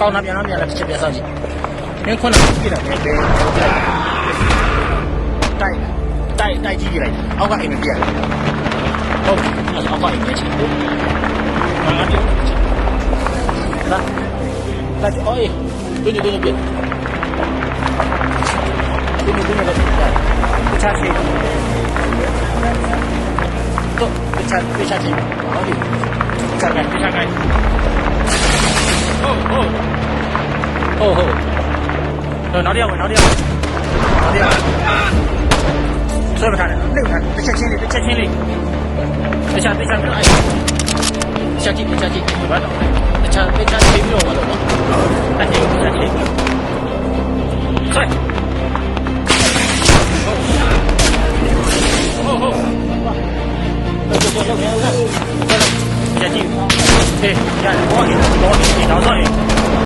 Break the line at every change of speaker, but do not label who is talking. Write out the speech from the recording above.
ကောင်းတာပြန်လည်းတစ်ချက်ပြန်ဆောက်ကြည့်မင်းခုနကပြတာပဲတိုက်ကြည့်လိုက်အောက်ကအိမ်မပြရဟုတ်အောက်ကအိမ်မချင်ဘူးငါပြောလာအိုးတွေ့နေပြတွေ့နေလည်းတခြားချင်းတော့တခြားချင်းဟုတ်ပြီတခြားကိုဟုတ်နောက်တစ်ယောက်ဆွဲမထားနဲ့နှိမ့်ထားတစ်ချက်ချင်းလေးတခြားပြီးတော့အဲ့တခြားကြည့်ဘာလို့တခြားချင်းပြီးတော့ဘာလို့အဲ့ဒီတခြားချင်းဆွဲဟုတ်ကြည့်ဟေးရတယ်ဘော